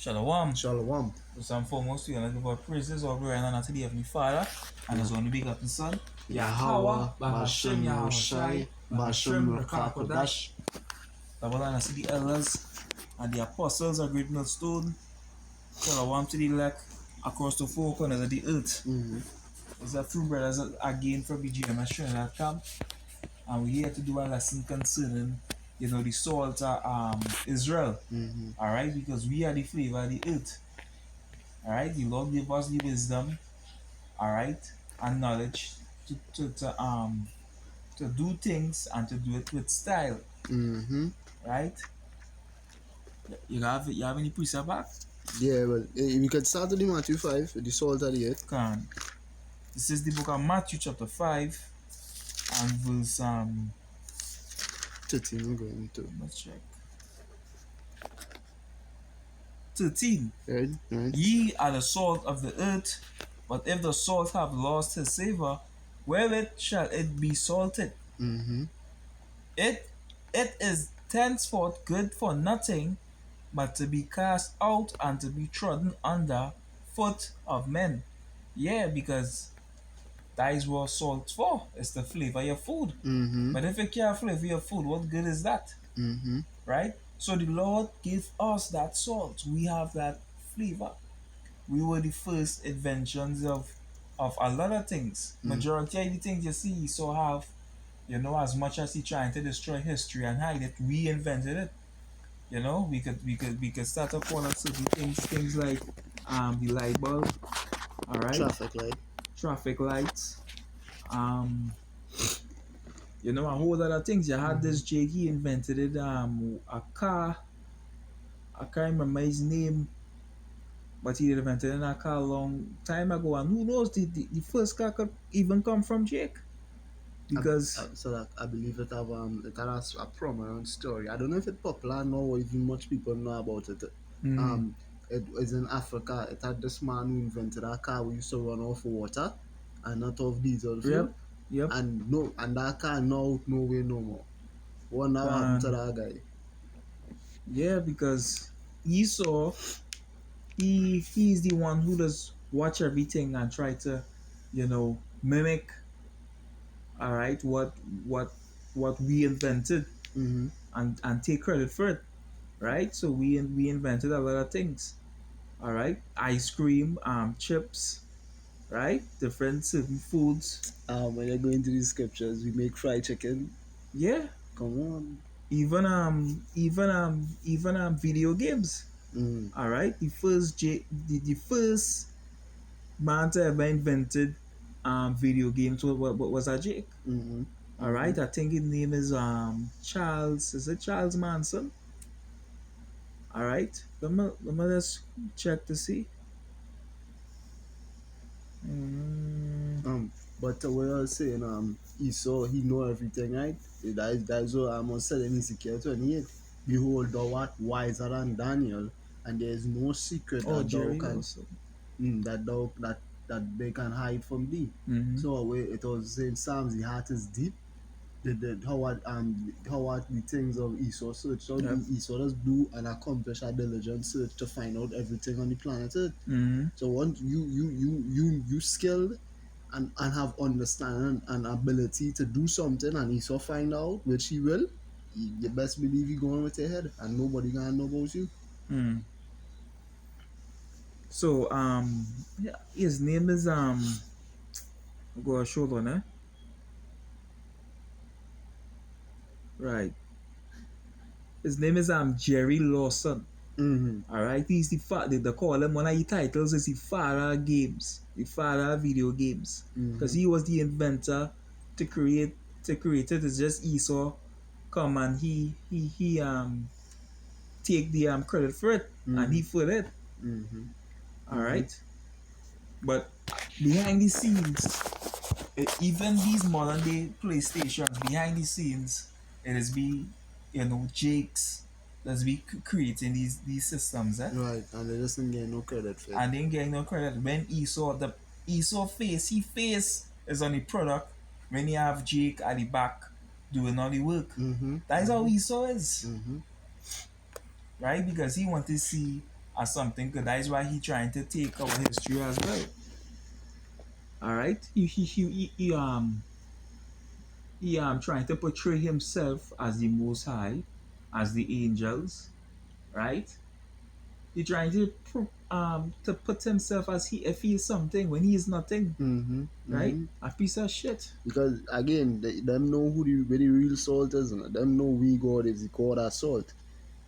Shalom. Shalom. First and foremost, we are give our praises, all glory and honor to the Heavenly Father and His only begotten Son, Yahweh, Bashem Yahushai, Bashem Rakakodash. Double honor to the elders and the apostles of Great Millstone. Shalom to the elect across the four corners of the earth. It's a few brothers again from BGM Trinidad camp, and we're here to do a lesson concerning, the salt of Israel. Alright, because we are the flavor of the earth. Alright, the Lord gave us the wisdom, alright, and knowledge to do things and to do it with style. Right? You have any precept back? Yeah, well, we can start with the Matthew 5, the salt of the earth. Can. This is the book of Matthew chapter 5 and verse 13, we're going to. let's check. 13. Right? Ye are the salt of the earth, but if the salt have lost his savor, wherewith shall it be salted? It is thenceforth good for nothing but to be cast out and to be trodden under foot of men. Yeah, because that is what salt's for. It's to flavor your food. But if you can't flavor your food, what good is that? Right? So the Lord gave us that salt. We have that flavor. We were the first inventions of a lot of things. Majority of the things you see, Esau have, as much as he trying to destroy history and hide it, we invented it. We could start to call out certain things like the light bulb, all right, traffic lights, a whole lot of things. You had this Jake, he invented it, a car. I can't remember his name, but he invented a car a long time ago, and who knows, the first car could even come from Jake. Because I believe it has a prominent story. I don't know if it's popular now or even much people know about it. It was in Africa. It had this man who invented a car we used to run off water and not off diesel fuel. Yep. And that car now nowhere no more. What now happened to that guy? Yeah, because Esau, he's the one who does watch everything and try to, mimic, all right, what we invented, and take credit for it, right? So we invented a lot of things, all right, ice cream, chips, right, different certain foods. When you go into the scriptures, we make fried chicken. Yeah, come on. Even video games. All right, the first man to ever invented video games was a Jake. All right, I think his name is Charles. Is it Charles Manson? All right, let me just check to see. But what I was saying, Esau, he know everything, right? That is what I'm said in Ezekiel 28. Behold, thou art wiser than Daniel, and there is no secret that they can hide from thee. So it was in Psalms, the heart is deep. How the things of Esau search. So Esau does do and accomplish a diligent search to find out everything on the planet Earth. So once you skilled and have understanding and ability to do something, and Esau find out, which he will, you best believe you going with your head, and nobody gonna know about you. So his name is go a show on, right. His name is Jerry Lawson. All right, he's they call him, one of his titles is the father of games, the father of video games, because he was the inventor to create it. It's just Esau come and he take the credit for it, and he for it. All right, but behind the scenes, even these modern day PlayStations, behind the scenes, it is Jake's that's be creating these systems, right? And they just ain't getting no credit for it. And they ain't getting no credit. When Esau face is on the product, when you have Jake at the back doing all the work. That is how Esau is, right? Because he want to see as something good. That is why he trying to take our history as well. All right, he trying to portray himself as the Most High, as the angels, right? He trying to put himself as if he is something when he is nothing, right? A piece of shit. Because again, them know where the real salt is, and them know we God is the God of salt.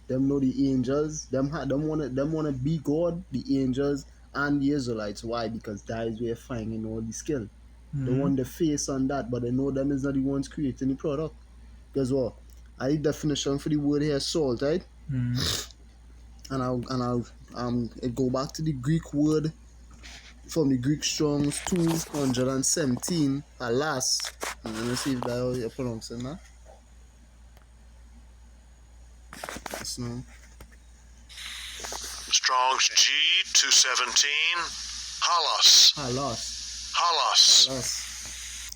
Them know the angels. Them wanna be God, the angels and the Israelites. Why? Because that is where finding all the skill. They want the face on that, but they know them is not the ones creating the product. Guess what? I the definition for the word here salt, right? And I'll it go back to the Greek word from the Greek Strong's 217, alas. And let me see if that how you're pronouncing that. Yes, no. Strong's G217, halos.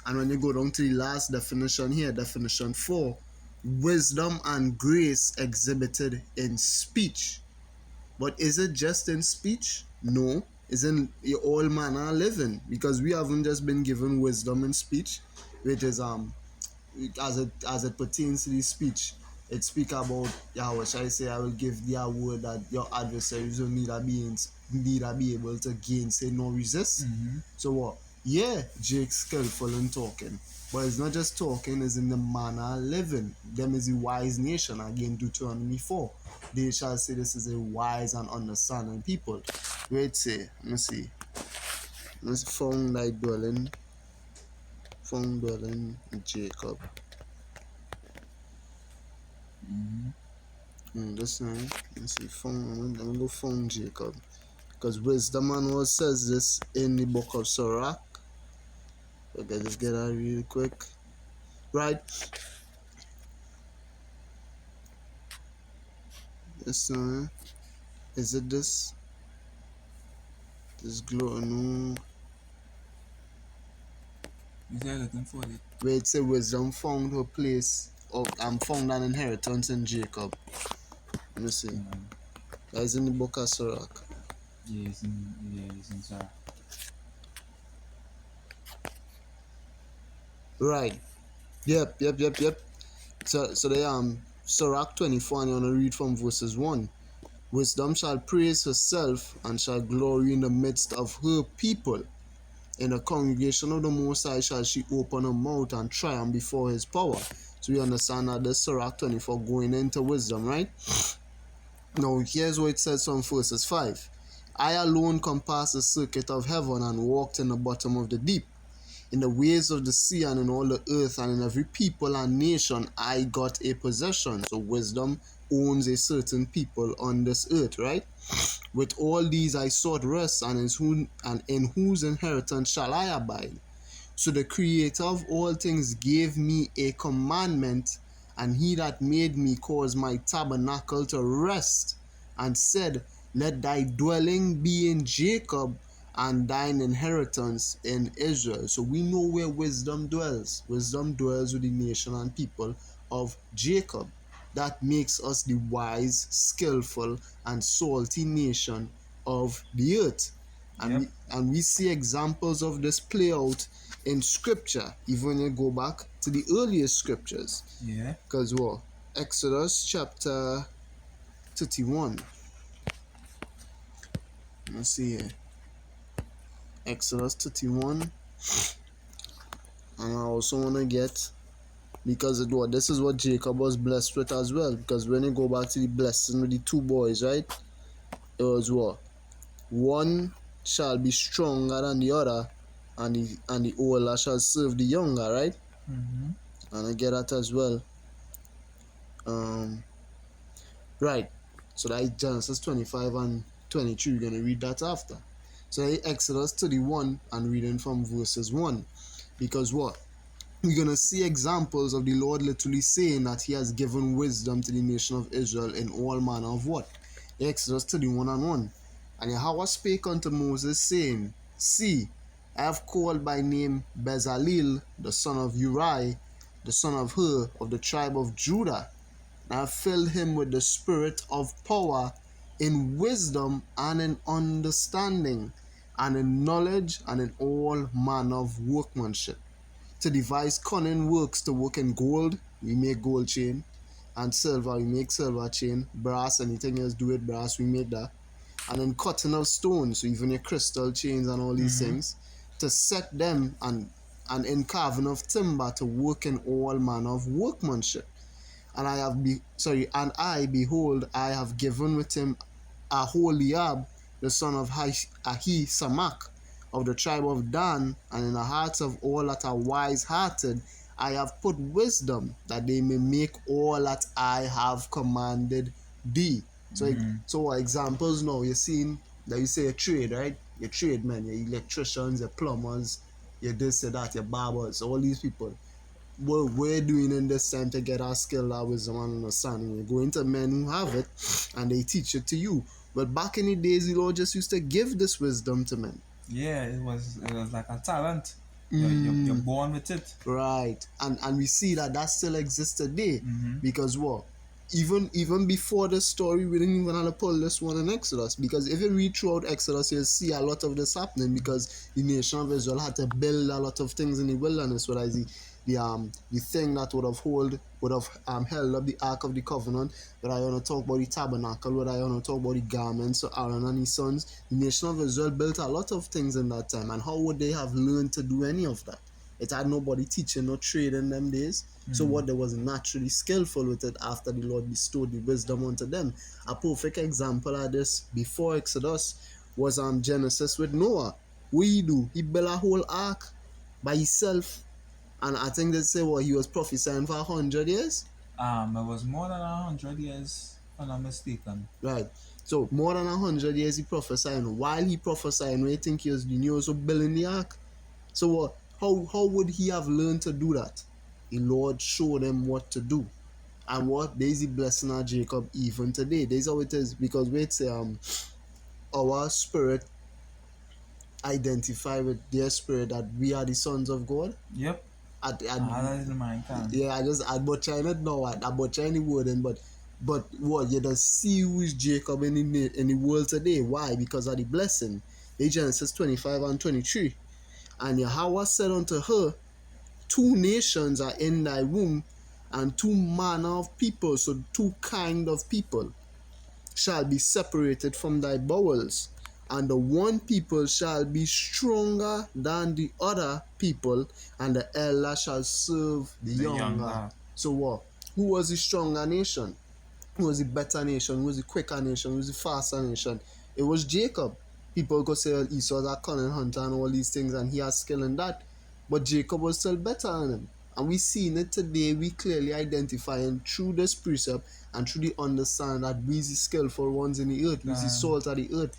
And when you go down to the last definition here, definition 4, wisdom and grace exhibited in speech. But is it just in speech? No. It's in all manner of living, because we haven't just been given wisdom in speech, which is as it pertains to the speech. It speak about what shall I say? I will give thee a word that your adversaries will neither be able to gainsay nor resist. So what? Yeah, Jake's skillful in talking, but it's not just talking; it's in the manner of living. Them is a wise nation. Again, Deuteronomy 4. They shall say this is a wise and understanding people. Wait, say, let me see. Let's found thy dwelling Jacob. This one, let's see, I'm gonna go found Jacob. Because wisdom and what says this in the book of Sirach. Okay, just get out real quick. Right. This one, is it this? This glow, no. You're looking for it. Where it says wisdom found her place of found an inheritance in Jacob. Let me see. That is in the book of Sirach. Yeah, it's in Sirach. Right. Yep. So the Sirach 24, and you want to read from verses 1. Wisdom shall praise herself and shall glory in the midst of her people. In the congregation of the Most High shall she open her mouth and triumph before his power. So we understand that this Sirach 24 going into wisdom, right? Now here's what it says from verses 5. I alone compassed the circuit of heaven and walked in the bottom of the deep. In the ways of the sea and in all the earth and in every people and nation I got a possession. So wisdom owns a certain people on this earth, right? With all these I sought rest, and in whose inheritance shall I abide? So the Creator of all things gave me a commandment, and he that made me caused my tabernacle to rest, and said, let thy dwelling be in Jacob, and thine inheritance in Israel. So we know where wisdom dwells. Wisdom dwells with the nation and people of Jacob. That makes us the wise, skillful, and salty nation of the earth. And, we see examples of this play out in scripture, even when you go back to the earliest scriptures. Yeah. Because what? Exodus chapter 31. Let's see here. Exodus 31. And I also want to get, because this is what Jacob was blessed with as well. Because when you go back to the blessing with the two boys, right? It was what? One shall be stronger than the other, and the older shall serve the younger, right? And I get that as well. Right. So that is Genesis 25 and 23. We're going to read that after. So Exodus 31 and reading from verses 1. Because what? We're going to see examples of the Lord literally saying that he has given wisdom to the nation of Israel in all manner of what? Exodus 31 and 1. And Yahweh spake unto Moses, saying, see, I have called by name Bezalel, the son of Uri, the son of Hur, of the tribe of Judah. And I have filled him with the spirit of power in wisdom and in understanding, and in knowledge and in all manner of workmanship, to devise cunning works, to work in gold, we make gold chain, and silver, we make silver chain, brass, anything else do with brass, we make that, and in cutting of stones, so even your crystal chains and all these things, to set them, and in carving of timber, to work in all manner of workmanship. And I behold, I have given with him Aholiab, the son of Ahisamach, of the tribe of Dan, and in the hearts of all that are wise-hearted, I have put wisdom, that they may make all that I have commanded thee. So examples now, you're seeing that you say a trade, right? Your tradesmen, your electricians, your plumbers, your this, your that, your barbers, all these people. What we're doing in this time to get our skill, our wisdom, and understanding. You go into men who have it, and they teach it to you. But back in the days, the Lord just used to give this wisdom to men. Yeah, it was like a talent. You're born with it. Right. And we see that still exists today. Because what? Even before the story, we didn't even have to pull this one in Exodus. Because if you read throughout Exodus, you'll see a lot of this happening, because the nation of Israel had to build a lot of things in the wilderness, whether it's the thing that would have held up the Ark of the Covenant, whether I want to talk about the tabernacle, whether I want to talk about the garments of Aaron and his sons. The nation of Israel built a lot of things in that time, and how would they have learned to do any of that? It had nobody teaching or trade in them days. So what, they was naturally skillful with it after the Lord bestowed the wisdom unto them. A perfect example of this before Exodus was Genesis with Noah. What he do? He built a whole ark by himself. And I think they say he was prophesying for 100 years. It was more than 100 years, if I'm not mistaken. Right. So more than 100 years he prophesying. While he prophesying, we think he was also building the ark. So how would he have learned to do that? The Lord showed him what to do. And what? There's the blessing of Jacob even today. There's how it is. Because we say our spirit identify with their spirit that we are the sons of God. Yep. That is the mankind. Yeah, I butchering it now. I butchering the word in, but what, you just see who is Jacob in the world today. Why? Because of the blessing. In Genesis 25 and 23. And Yahweh said unto her, 2 nations are in thy womb, and 2 manner of people, so 2 kind of people, shall be separated from thy bowels, and the one people shall be stronger than the other people, and the elder shall serve the younger. So what? Who was the stronger nation? Who was the better nation? Who was the quicker nation? Who was the faster nation? It was Jacob. People could say Esau's a cunning hunter and all these things, and he has skill in that. But Jacob was still better than him. And we seen it today. We clearly identifying through this precept and through the understanding that we the skillful ones in the earth, we the salt of the earth,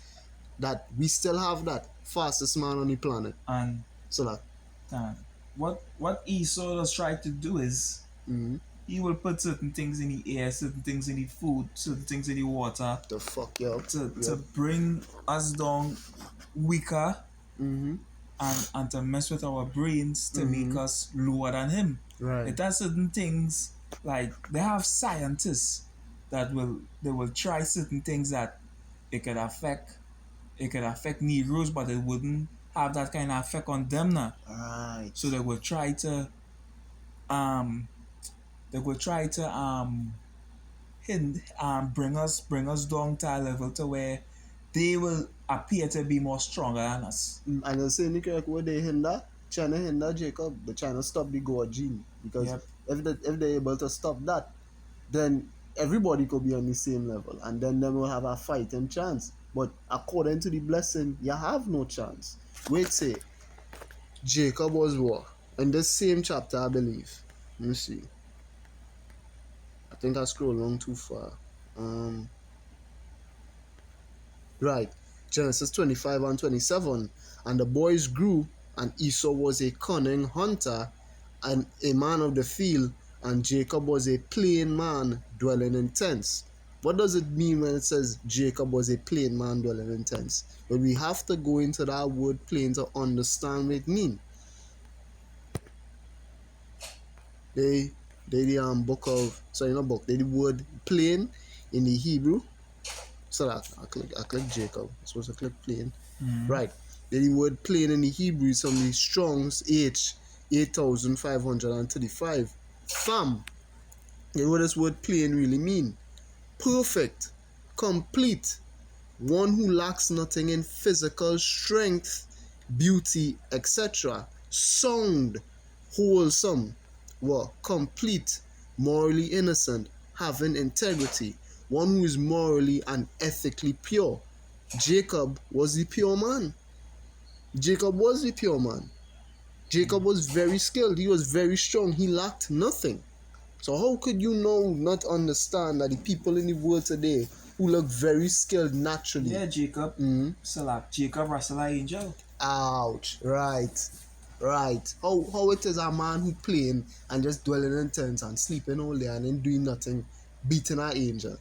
that we still have that fastest man on the planet. And so that what Esau has tried to do is he will put certain things in the air, certain things in the food, certain things in the water to fuck you up, to bring us down weaker, and to mess with our brains to make us lower than him. Right. It has certain things, like they have scientists that will try certain things that it could affect Negroes, but it wouldn't have that kind of effect on them now. Right. So they will try to bring us down to a level to where they will appear to be more stronger than us. And the same correct what they trying to hinder Jacob, they're trying to stop the God gene. Because if they're able to stop that, then everybody could be on the same level, and then they will have a fighting chance. But according to the blessing, you have no chance. Wait, say Jacob was what? In this same chapter, I believe. Let me see. I think I scrolled along too far. Right. Genesis 25 and 27. And the boys grew, and Esau was a cunning hunter and a man of the field, and Jacob was a plain man dwelling in tents. What does it mean when it says Jacob was a plain man dwelling in tents? But we have to go into that word plain to understand what it means. The word plain in the Hebrew. So that I click Jacob. I'm supposed to click plane. Mm. Right. Then the word plane in the Hebrew is from the Strong's H 8535. Fam. You know what this word plane really mean? Perfect, complete, one who lacks nothing in physical strength, beauty, etc. Sound, wholesome, complete, morally innocent, having integrity, one who is morally and ethically pure. Jacob was the pure man. Jacob was the pure man. Jacob was very skilled. He was very strong. He lacked nothing. So how could you not understand that the people in the world today who look very skilled naturally? Yeah, Jacob. Select Jacob Russell Angel. Ouch. Right. How it is a man who playing and just dwelling in tents and sleeping all day and then doing nothing, beating an angel.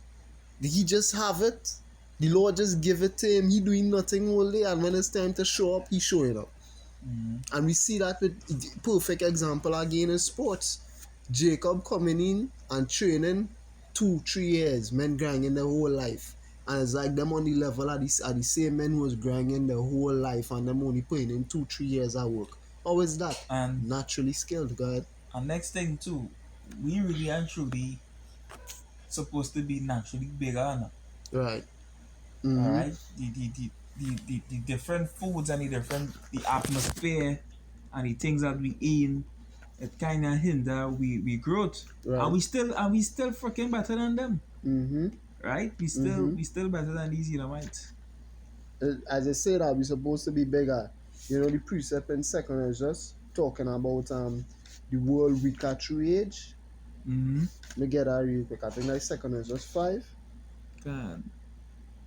Did he just have it? The Lord just give it to him. He doing nothing all day, and when it's time to show up, he showing up. And we see that with perfect example again in sports. Jacob coming in and training 2-3 years, men grinding their whole life. And it's like them on the level of the same men who was grinding their whole life and them only putting in 2-3 years of work. How is that? And naturally skilled, go ahead. And next thing too, we really and truly supposed to be naturally bigger now. Right. Alright? The different foods and the atmosphere and the things that we eat, it kinda hinder we growth. Right. And we still freaking better than them. Right? We still better than these Edomites. As I say that we're supposed to be bigger. You know, the precept in second is just talking about the world weaker through age. Let me get that real quick. I think that's second is just 5. God.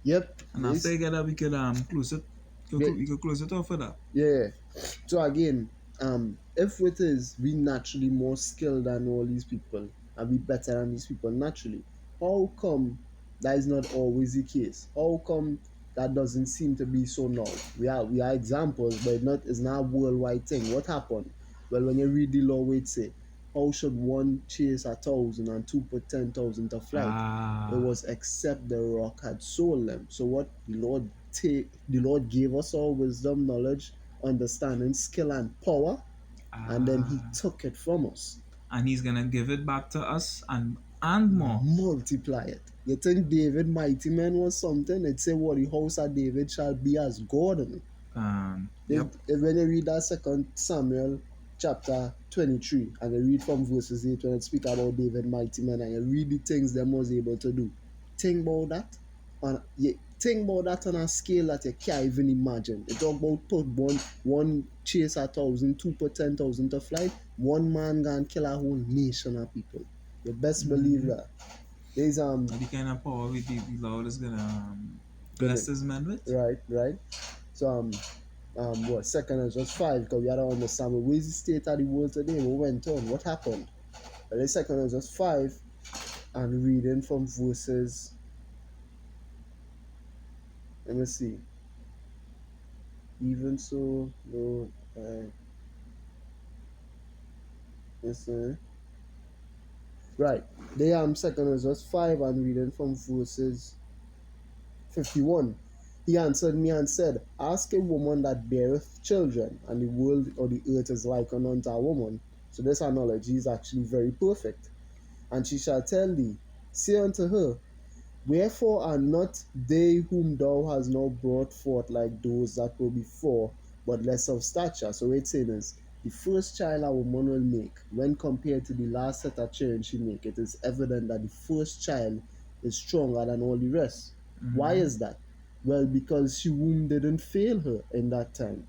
Yep. And after you get that, we could close it. We could close it off for that. Yeah. So again, if it is we naturally more skilled than all these people and we better than these people naturally, how come that is not always the case? How come that doesn't seem to be so now? We are examples, but it's not a worldwide thing. What happened? Well, when you read the law, it say, how should one chase 1,000 and two put 10,000 to flight? It was except the rock had sold them. So what the Lord gave us all wisdom, knowledge, understanding, skill, and power, and then He took it from us. And He's gonna give it back to us and more. Multiply it. You think David mighty man was something? It say what the house of David shall be as God. Yep. When you read that 2 Samuel chapter 23 and you read from verses 8 when it speak about David mighty man and you read the things them was able to do. Think about that. Think about that on a scale that you can't even imagine. You talk about put one chase 1,000, two put 10,000 to flight. One man can kill a whole nation of people. You best believe that. There's the kind of power the Lord is gonna bless His men with. Right. So what second is just 5 because we had to understand where's the state of the world today, what went on, what happened. But the second is just 5 and reading from verses. Let me see. Even so, no, listen. Right. The second is just 5 and reading from verses 51. He answered me and said, ask a woman that beareth children, and the world or the earth is likened unto a woman. So this analogy is actually very perfect. And she shall tell thee, say unto her, wherefore are not they whom thou hast now brought forth like those that were before, but less of stature? So it's saying is, the first child a woman will make, when compared to the last set of children she make, it is evident that the first child is stronger than all the rest. Why is that? Well, because she womb didn't fail her in that time.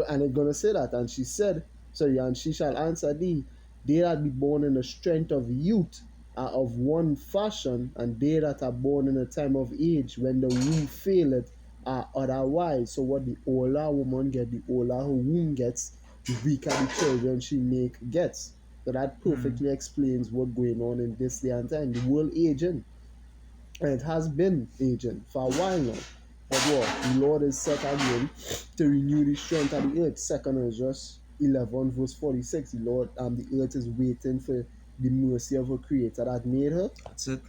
And it's gonna say that, and she said, and she shall answer thee, they that be born in the strength of youth are of one fashion, and they that are born in a time of age, when the womb faileth, are otherwise. So what the older woman get, the older her womb gets, the weaker the children she gets. So that perfectly explains what's going on in this day and time. The world aging. And it has been aging for a while now. But what? The Lord is set again to renew the strength of the earth. 2 Ezra 11 verse 46. The Lord the earth is waiting for the mercy of her creator that made her. That's it.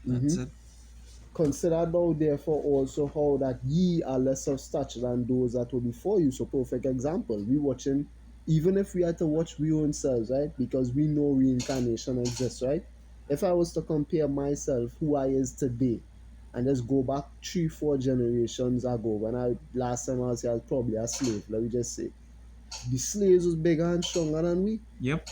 Consider thou therefore also how that ye are less of stature than those that were before you. So perfect example. We watching, even if we had to watch we own selves, right? Because we know reincarnation exists, right? If I was to compare myself, who I is today, and just go back 3-4 generations ago, when I last time I was here, I was probably a slave, let me just say. The slaves was bigger and stronger than we. Yep.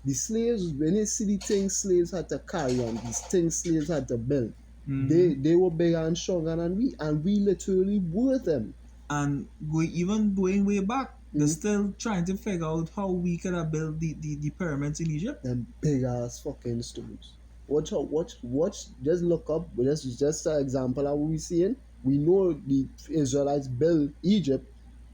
The slaves, when you see the things slaves had to carry on, these things slaves had to build, they were bigger and stronger than we, and we literally were them. And even going way back, they're still trying to figure out how we could have built the pyramids in Egypt. Them big ass fucking stones. Watch out, watch, just look up, just an example of what we seeing. We know the Israelites built Egypt.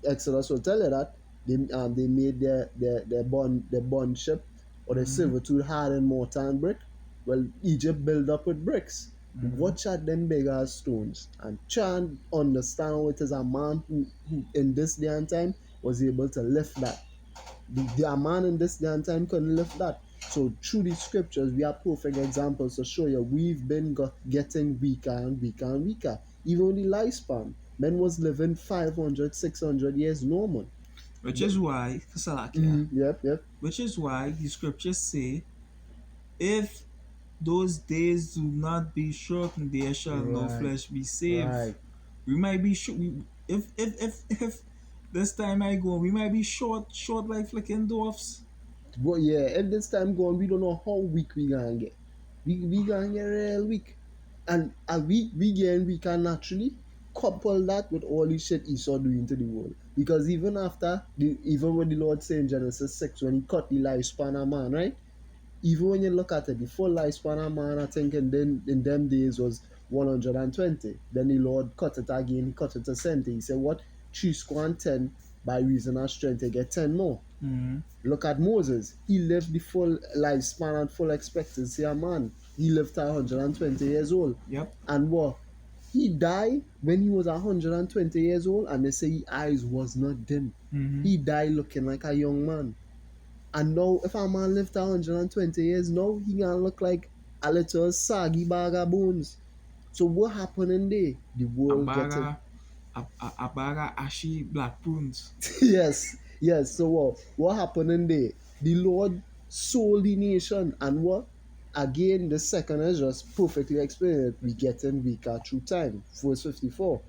Exodus will tell you that. They made their bond ship or the servitude hard in mortar and brick. Well, Egypt built up with bricks. Watch at them big ass stones and try and understand how it is a man who in this day and time was able to lift that. The man in this day and time couldn't lift that. So through the scriptures, we have perfect examples to show you we've been getting weaker and weaker and weaker. Even the lifespan, men was living 500, 600 years normal. Which is why, Salakia, Yep. which is why the scriptures say, if those days do not be shortened, there shall no flesh be saved. Right. We might be short. If this time I go, we might be short like flicking dwarfs. But yeah, if this time going, we don't know how weak we gonna get. We gonna get real weak. And we getting weaker naturally. Couple that with all the shit Esau doing to the world. Because even after, even when the Lord said in Genesis 6, when he cut the lifespan of man, right? Even when you look at it, the full lifespan of man, I think in them days was 120. Then the Lord cut it again, he cut it to 70. He said, what? 3 square and 10 by reason of strength, you get 10 more. Look at Moses. He lived the full lifespan and full expectancy of man. He lived to 120 years old. Yep. And what? He died when he was 120 years old, and they say his eyes was not dim. He died looking like a young man. And now, if a man lived 120 years now, he gonna look like a little saggy bag of bones. So what happened in there? The world getting... A bag of ashy black prunes. yes. So what happened in there? The Lord sold the nation, and what? Again, the second is just perfectly explained it. We getting weaker through time. Verse 54.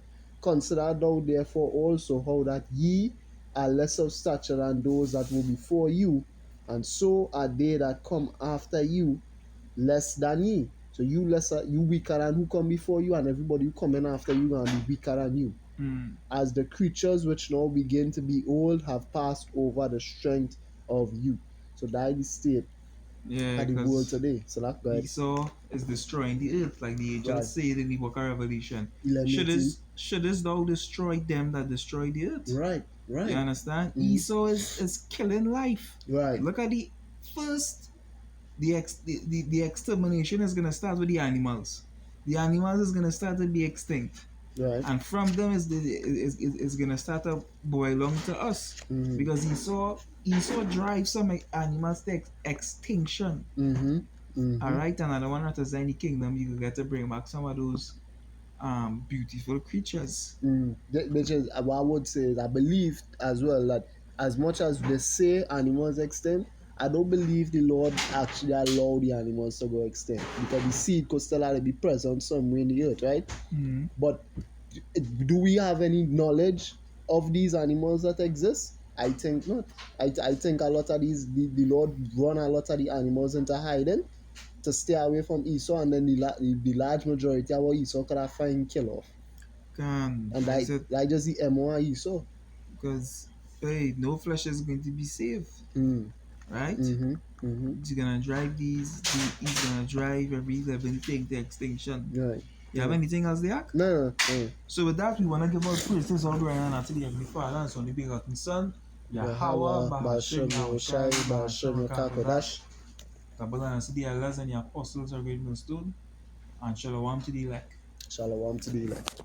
Consider thou therefore also how that ye are less of stature than those that were before you, and so are they that come after you less than ye. So you weaker than who come before you, and everybody who coming after you gonna be weaker than you. As the creatures which now begin to be old have passed over the strength of youth. So that is the state of the world today. So that guy Esau is destroying the earth, like the angels say in the book of Revelation. 11:18. Shouldest thou destroy them that destroy the earth? Right. You understand? Esau is killing life. Right. Look at the first. The extermination is gonna start with the animals. The animals is gonna start to be extinct. Right. And from them is gonna start to boil on to us. Because Esau drives some animals to extinction. Alright, and I don't want to represent the kingdom, you get to bring back some of those beautiful creatures. Which is what I would say is I believe as well that as much as they say animals extinct, I don't believe the Lord actually allowed the animals to go extinct, because the seed could still have to be present somewhere in the earth, right? But do we have any knowledge of these animals that exist? I think not. I think a lot of these, the Lord run a lot of the animals into hiding to stay away from Esau, and then the large majority of what Esau could have find kill off. And that just the MO of Esau. Because no flesh is going to be saved. Right? He's gonna drive he's gonna drive every living thing to extinction. Right. You have anything else there? No. So with that, we wanna give our praises all around and to the Heavenly Father and Son, the begotten Son, Yahweh, Bahashem, Yahushai, Bahashem, Yakakodash. Kabbalah to the elders and the apostles are great millstone, and shalom to the elect. Shalom to the elect.